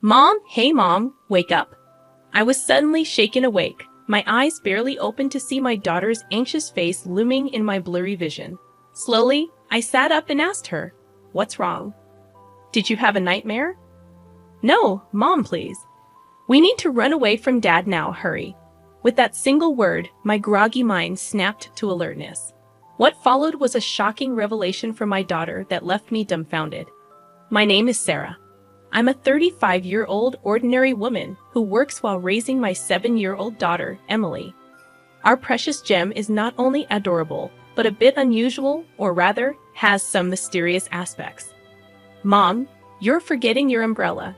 Mom, hey mom, wake up. I was suddenly shaken awake, my eyes barely open to see my daughter's anxious face looming in my blurry vision. Slowly, I sat up and asked her, "What's wrong? Did you have a nightmare?" "No, Mom, please. We need to run away from Dad now, hurry." With that single word, my groggy mind snapped to alertness. What followed was a shocking revelation from my daughter that left me dumbfounded. My name is Sarah. I'm a 35-year-old ordinary woman who works while raising my 7-year-old daughter, Emily. Our precious gem is not only adorable, but a bit unusual, or rather, has some mysterious aspects. Mom, you're forgetting your umbrella.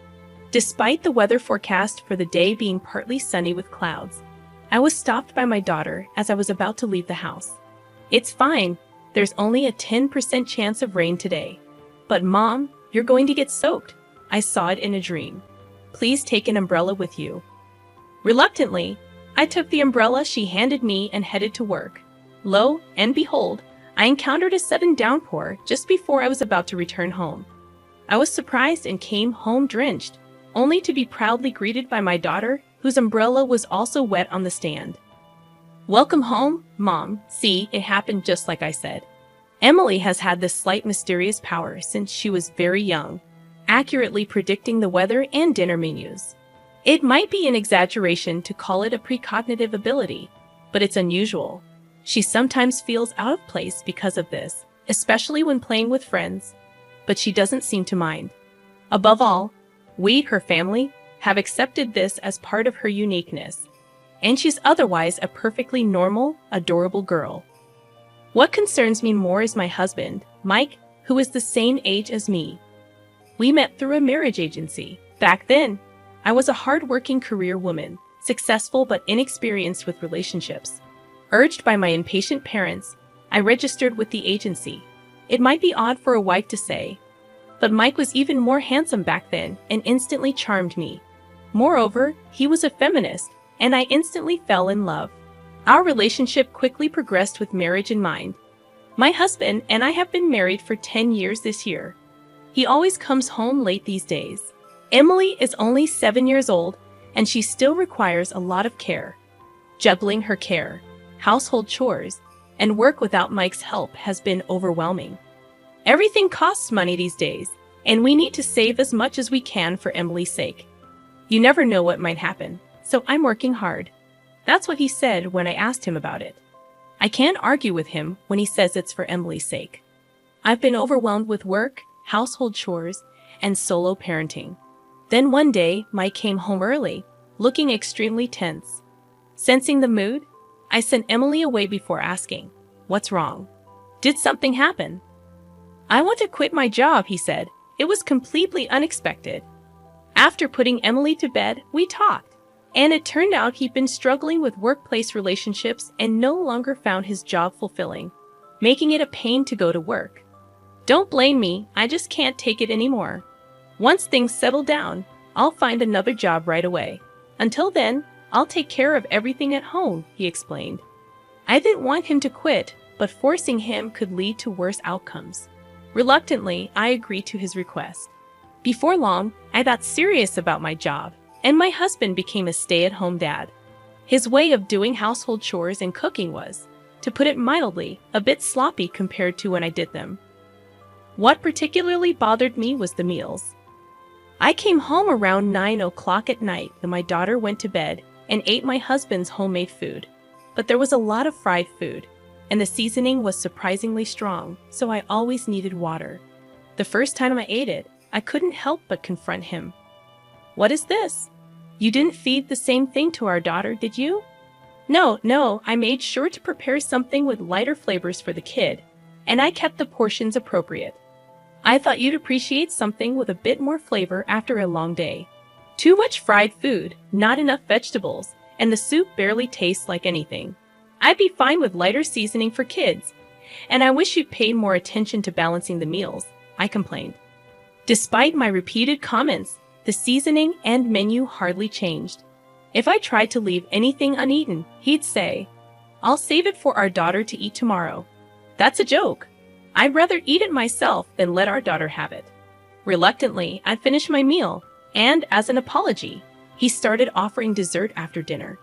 Despite the weather forecast for the day being partly sunny with clouds, I was stopped by my daughter as I was about to leave the house. "It's fine. There's only a 10% chance of rain today. But Mom, you're going to get soaked. I saw it in a dream. Please take an umbrella with you." Reluctantly, I took the umbrella she handed me and headed to work. Lo and behold, I encountered a sudden downpour just before I was about to return home. I was surprised and came home drenched, only to be proudly greeted by my daughter, whose umbrella was also wet on the stand. "Welcome home, Mom. See, it happened just like I said." Emily has had this slight mysterious power since she was very young, accurately predicting the weather and dinner menus. It might be an exaggeration to call it a precognitive ability, but it's unusual. She sometimes feels out of place because of this, especially when playing with friends, but she doesn't seem to mind. Above all, we, her family, have accepted this as part of her uniqueness, and she's otherwise a perfectly normal, adorable girl. What concerns me more is my husband, Mike, who is the same age as me. We met through a marriage agency. Back then, I was a hard-working career woman, successful but inexperienced with relationships. Urged by my impatient parents, I registered with the agency. It might be odd for a wife to say, but Mike was even more handsome back then and instantly charmed me. Moreover, he was a feminist, and I instantly fell in love. Our relationship quickly progressed with marriage in mind. My husband and I have been married for 10 years this year. He always comes home late these days. Emily is only 7 years old, and she still requires a lot of care. Juggling her care, household chores, and work without Mike's help has been overwhelming. Everything costs money these days, and we need to save as much as we can for Emily's sake. You never know what might happen, so I'm working hard. That's what he said when I asked him about it. I can't argue with him when he says it's for Emily's sake. I've been overwhelmed with work, household chores, and solo parenting. Then one day, Mike came home early, looking extremely tense. Sensing the mood, I sent Emily away before asking, "What's wrong? Did something happen?" "I want to quit my job," he said. It was completely unexpected. After putting Emily to bed, we talked, and it turned out he'd been struggling with workplace relationships and no longer found his job fulfilling, making it a pain to go to work. Don't blame me, I just can't take it anymore. Once things settle down, I'll find another job right away. Until then, I'll take care of everything at home, he explained. I didn't want him to quit, but forcing him could lead to worse outcomes. Reluctantly, I agreed to his request. Before long, I got serious about my job, and my husband became a stay-at-home dad. His way of doing household chores and cooking was, to put it mildly, a bit sloppy compared to when I did them. What particularly bothered me was the meals. I came home around 9 o'clock at night when my daughter went to bed and ate my husband's homemade food. But there was a lot of fried food, and the seasoning was surprisingly strong, so I always needed water. The first time I ate it, I couldn't help but confront him. "What is this? You didn't feed the same thing to our daughter, did you?" No, I made sure to prepare something with lighter flavors for the kid, and I kept the portions appropriate. I thought you'd appreciate something with a bit more flavor after a long day. Too much fried food, not enough vegetables, and the soup barely tastes like anything. I'd be fine with lighter seasoning for kids, and I wish you'd pay more attention to balancing the meals, I complained. Despite my repeated comments, the seasoning and menu hardly changed. If I tried to leave anything uneaten, he'd say, "I'll save it for our daughter to eat tomorrow." That's a joke. I'd rather eat it myself than let our daughter have it. Reluctantly, I'd finish my meal, And as an apology, he started offering dessert after dinner.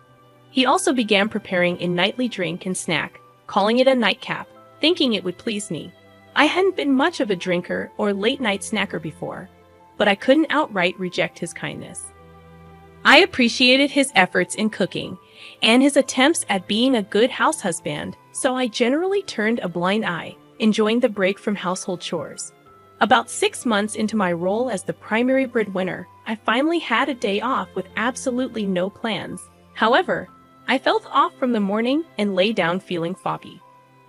He also began preparing a nightly drink and snack, calling it a nightcap, thinking it would please me. I hadn't been much of a drinker or late-night snacker before, but I couldn't outright reject his kindness. I appreciated his efforts in cooking and his attempts at being a good house husband, so I generally turned a blind eye, enjoying the break from household chores. About 6 months into my role as the primary breadwinner, I finally had a day off with absolutely no plans. However, I felt off from the morning and lay down feeling foggy.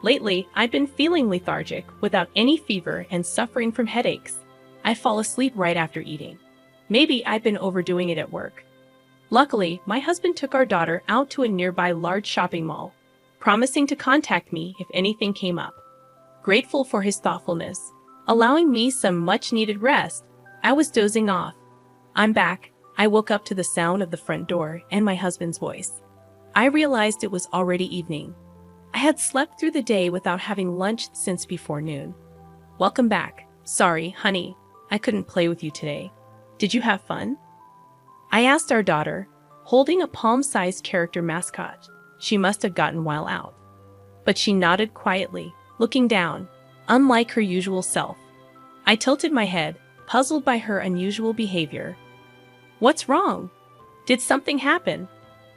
Lately, I've been feeling lethargic, without any fever and suffering from headaches. I fall asleep right after eating. Maybe I've been overdoing it at work. Luckily, my husband took our daughter out to a nearby large shopping mall, promising to contact me if anything came up. Grateful for his thoughtfulness, allowing me some much-needed rest, I was dozing off. I'm back. I woke up to the sound of the front door and my husband's voice. I realized it was already evening. I had slept through the day without having lunch since before noon. Welcome back. Sorry, honey, I couldn't play with you today. Did you have fun? I asked our daughter, holding a palm-sized character mascot she must have gotten while out. But she nodded quietly, looking down, unlike her usual self. I tilted my head, puzzled by her unusual behavior. What's wrong? Did something happen?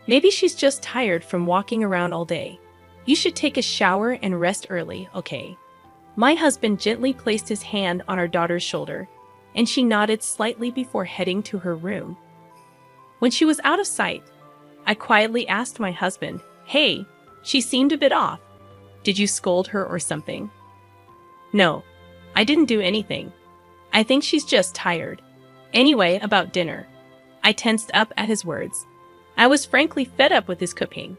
Maybe she's just tired from walking around all day. You should take a shower and rest early, okay? My husband gently placed his hand on our daughter's shoulder, and she nodded slightly before heading to her room. When she was out of sight, I quietly asked my husband, "Hey, she seemed a bit off. Did you scold her or something?" "No, I didn't do anything. I think she's just tired. Anyway, about dinner." I tensed up at his words. I was frankly fed up with his cooking.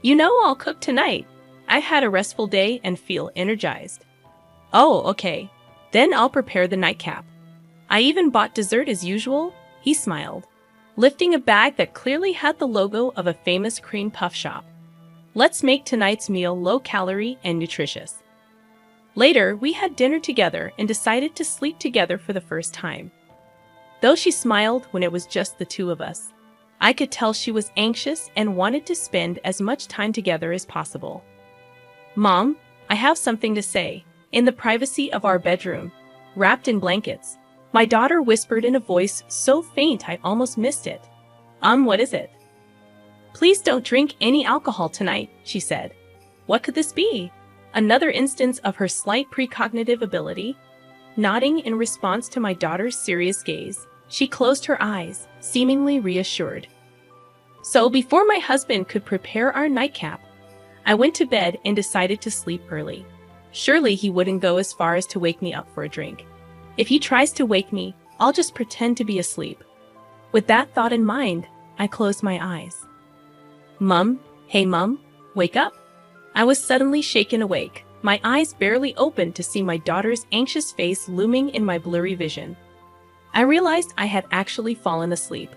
"You know I'll cook tonight. I had a restful day and feel energized." "Oh, okay. Then I'll prepare the nightcap. I even bought dessert as usual," he smiled, lifting a bag that clearly had the logo of a famous cream puff shop. "Let's make tonight's meal low-calorie and nutritious." Later, we had dinner together and decided to sleep together for the first time. Though she smiled when it was just the two of us, I could tell she was anxious and wanted to spend as much time together as possible. "Mom, I have something to say." In the privacy of our bedroom, wrapped in blankets, my daughter whispered in a voice so faint I almost missed it. What is it?" "Please don't drink any alcohol tonight," she said. What could this be? Another instance of her slight precognitive ability? Nodding in response to my daughter's serious gaze, she closed her eyes, seemingly reassured. So before my husband could prepare our nightcap, I went to bed and decided to sleep early. Surely he wouldn't go as far as to wake me up for a drink. If he tries to wake me, I'll just pretend to be asleep. With that thought in mind, I closed my eyes. "Mum, hey Mum, wake up." I was suddenly shaken awake, my eyes barely opened to see my daughter's anxious face looming in my blurry vision. I realized I had actually fallen asleep,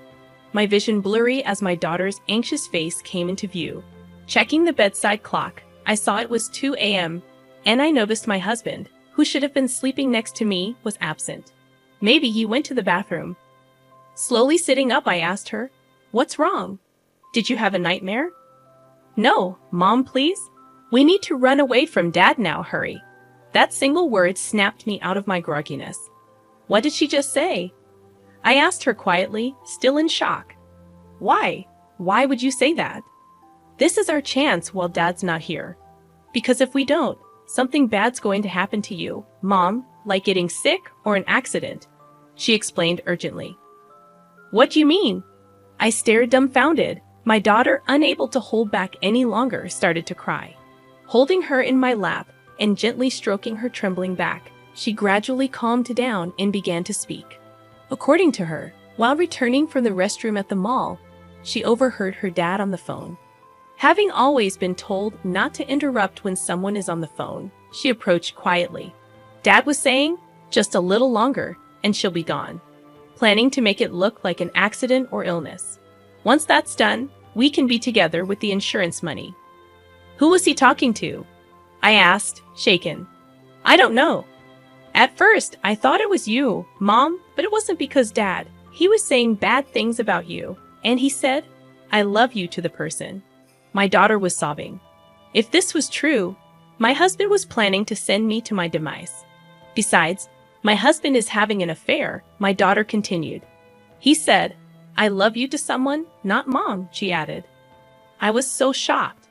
my vision blurry as my daughter's anxious face came into view. Checking the bedside clock, I saw it was 2 a.m., and I noticed my husband, who should have been sleeping next to me, was absent. Maybe he went to the bathroom. Slowly sitting up, I asked her, "What's wrong? Did you have a nightmare?" "No, Mom, please. We need to run away from Dad now, hurry." That single word snapped me out of my grogginess. What did she just say? I asked her quietly, still in shock. Why? Why would you say that? This is our chance while Dad's not here. Because if we don't, something bad's going to happen to you, Mom, like getting sick or an accident, she explained urgently. What do you mean? I stared dumbfounded. My daughter, unable to hold back any longer, started to cry. Holding her in my lap and gently stroking her trembling back, she gradually calmed down and began to speak. According to her, while returning from the restroom at the mall, she overheard her dad on the phone. Having always been told not to interrupt when someone is on the phone, she approached quietly. Dad was saying, "Just a little longer, and she'll be gone," planning to make it look like an accident or illness. "Once that's done, we can be together with the insurance money." Who was he talking to? I asked, shaken. I don't know. At first, I thought it was you, Mom, but it wasn't because Dad. He was saying bad things about you, and he said, I love you to the person. My daughter was sobbing. If this was true, my husband was planning to send me to my demise. Besides, my husband is having an affair, my daughter continued. He said, I love you to someone, not mom, she added. I was so shocked.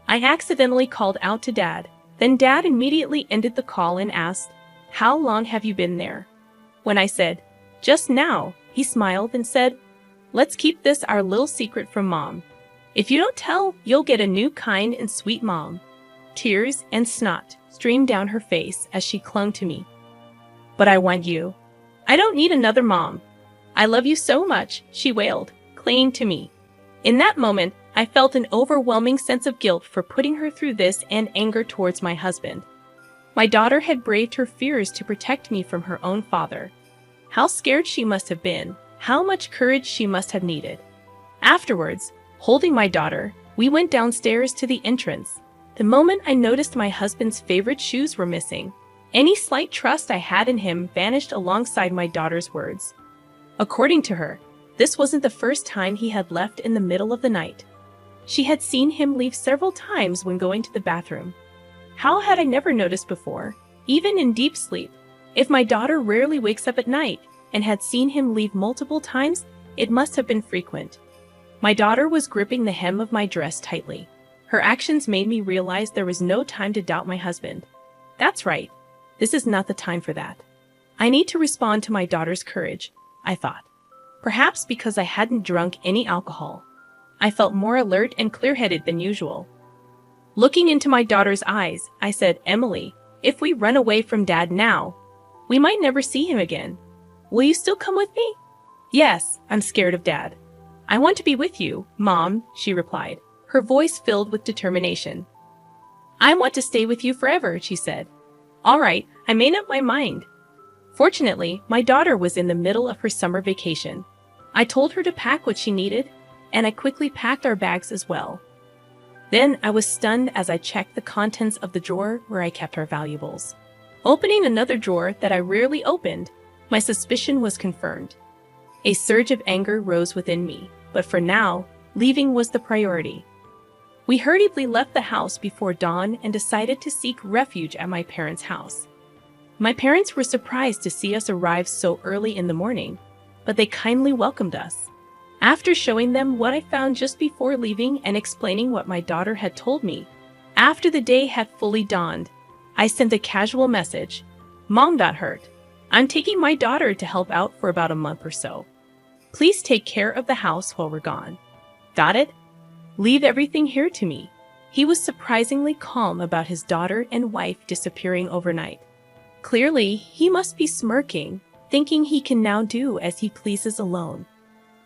I accidentally called out to Dad. Then Dad immediately ended the call and asked, How long have you been there? When I said, Just now, he smiled and said, Let's keep this our little secret from Mom. If you don't tell, you'll get a new kind and sweet mom. Tears and snot streamed down her face as she clung to me. But I want you. I don't need another mom. I love you so much, she wailed, clinging to me. In that moment, I felt an overwhelming sense of guilt for putting her through this and anger towards my husband. My daughter had braved her fears to protect me from her own father. How scared she must have been, how much courage she must have needed. Afterwards, holding my daughter, we went downstairs to the entrance. The moment I noticed my husband's favorite shoes were missing, any slight trust I had in him vanished alongside my daughter's words. According to her, this wasn't the first time he had left in the middle of the night. She had seen him leave several times when going to the bathroom. How had I never noticed before, even in deep sleep? If my daughter rarely wakes up at night and had seen him leave multiple times, it must have been frequent. My daughter was gripping the hem of my dress tightly. Her actions made me realize there was no time to doubt my husband. That's right. This is not the time for that. I need to respond to my daughter's courage, I thought. Perhaps because I hadn't drunk any alcohol. I felt more alert and clear-headed than usual. Looking into my daughter's eyes, I said, Emily, if we run away from Dad now, we might never see him again. Will you still come with me? Yes, I'm scared of Dad. I want to be with you, Mom, she replied, her voice filled with determination. I want to stay with you forever, she said. All right, I made up my mind. Fortunately, my daughter was in the middle of her summer vacation. I told her to pack what she needed, and I quickly packed our bags as well. Then I was stunned as I checked the contents of the drawer where I kept our valuables. Opening another drawer that I rarely opened, my suspicion was confirmed. A surge of anger rose within me, but for now, leaving was the priority. We hurriedly left the house before dawn and decided to seek refuge at my parents' house. My parents were surprised to see us arrive so early in the morning, but they kindly welcomed us. After showing them what I found just before leaving and explaining what my daughter had told me, after the day had fully dawned, I sent a casual message. Mom got hurt. I'm taking my daughter to help out for about a month or so. Please take care of the house while we're gone. Got it? Leave everything here to me. He was surprisingly calm about his daughter and wife disappearing overnight. Clearly, he must be smirking, thinking he can now do as he pleases alone.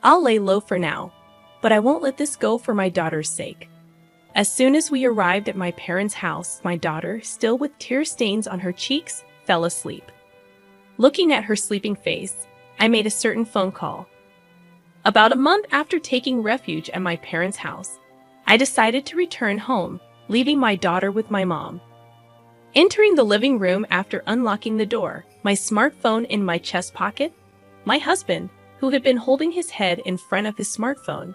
I'll lay low for now, but I won't let this go for my daughter's sake. As soon as we arrived at my parents' house, my daughter, still with tear stains on her cheeks, fell asleep. Looking at her sleeping face, I made a certain phone call. About a month after taking refuge at my parents' house, I decided to return home, leaving my daughter with my mom. Entering the living room after unlocking the door, my smartphone in my chest pocket, my husband, who had been holding his head in front of his smartphone,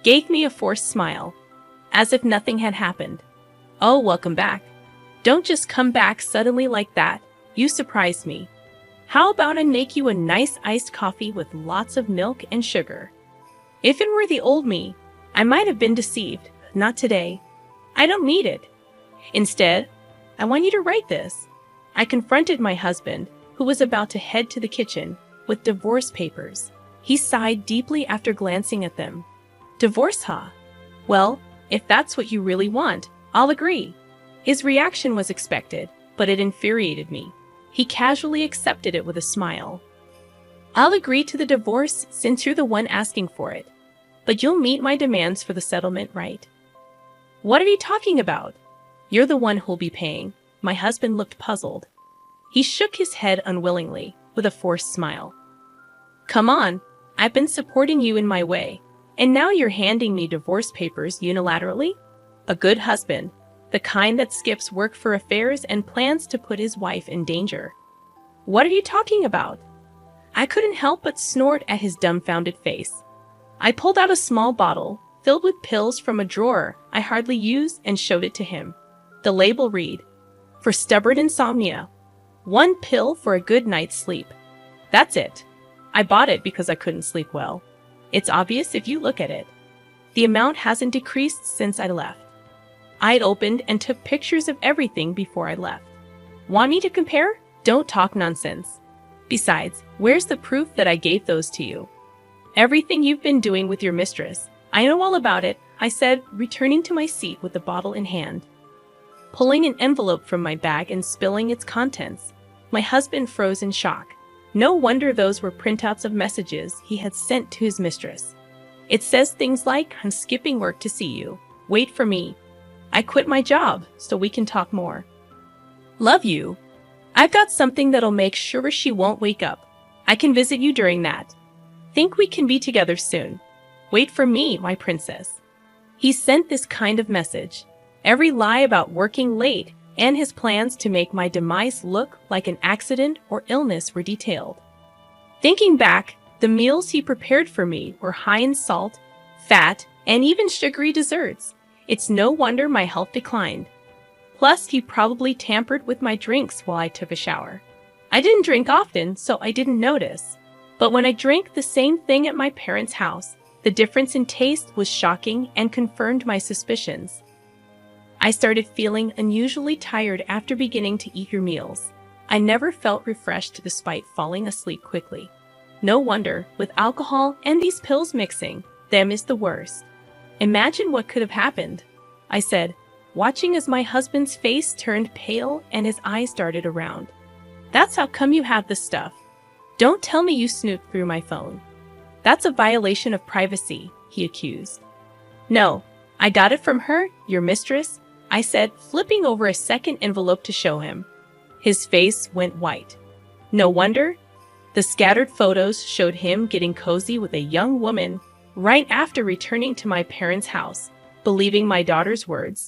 gave me a forced smile, as if nothing had happened. Oh, welcome back. Don't just come back suddenly like that. You surprised me. How about I make you a nice iced coffee with lots of milk and sugar? If it were the old me, I might have been deceived. Not today. I don't need it. Instead, I want you to write this. I confronted my husband, who was about to head to the kitchen, with divorce papers. He sighed deeply after glancing at them. Divorce, huh? Well, if that's what you really want, I'll agree. His reaction was expected, but it infuriated me. He casually accepted it with a smile. I'll agree to the divorce since you're the one asking for it. But you'll meet my demands for the settlement, right? What are you talking about? You're the one who'll be paying. My husband looked puzzled. He shook his head unwillingly, with a forced smile. Come on, I've been supporting you in my way, and now you're handing me divorce papers unilaterally? A good husband, the kind that skips work for affairs and plans to put his wife in danger. What are you talking about? I couldn't help but snort at his dumbfounded face. I pulled out a small bottle, filled with pills from a drawer I hardly used, and showed it to him. The label read, "For stubborn insomnia. 1 pill for a good night's sleep." That's it. I bought it because I couldn't sleep well. It's obvious if you look at it. The amount hasn't decreased since I left. I'd opened and took pictures of everything before I left. Want me to compare? Don't talk nonsense. Besides, where's the proof that I gave those to you? Everything you've been doing with your mistress. I know all about it, I said, returning to my seat with the bottle in hand. Pulling an envelope from my bag and spilling its contents, my husband froze in shock. No wonder those were printouts of messages he had sent to his mistress. It says things like, "I'm skipping work to see you. Wait for me. I quit my job so we can talk more. Love you. I've got something that'll make sure she won't wake up. I can visit you during that. Think we can be together soon. Wait for me, my princess." He sent this kind of message. Every lie about working late and his plans to make my demise look like an accident or illness were detailed. Thinking back, the meals he prepared for me were high in salt, fat, and even sugary desserts. It's no wonder my health declined. Plus, he probably tampered with my drinks while I took a shower. I didn't drink often, so I didn't notice. But when I drank the same thing at my parents' house, the difference in taste was shocking and confirmed my suspicions. I started feeling unusually tired after beginning to eat your meals. I never felt refreshed despite falling asleep quickly. No wonder, with alcohol and these pills mixing, them is the worst. Imagine what could have happened, I said, watching as my husband's face turned pale and his eyes darted around. That's how come you have the stuff. Don't tell me you snooped through my phone. That's a violation of privacy, he accused. No, I got it from her, your mistress, I said, flipping over a second envelope to show him. His face went white. No wonder. The scattered photos showed him getting cozy with a young woman right after returning to my parents' house, believing my daughter's words.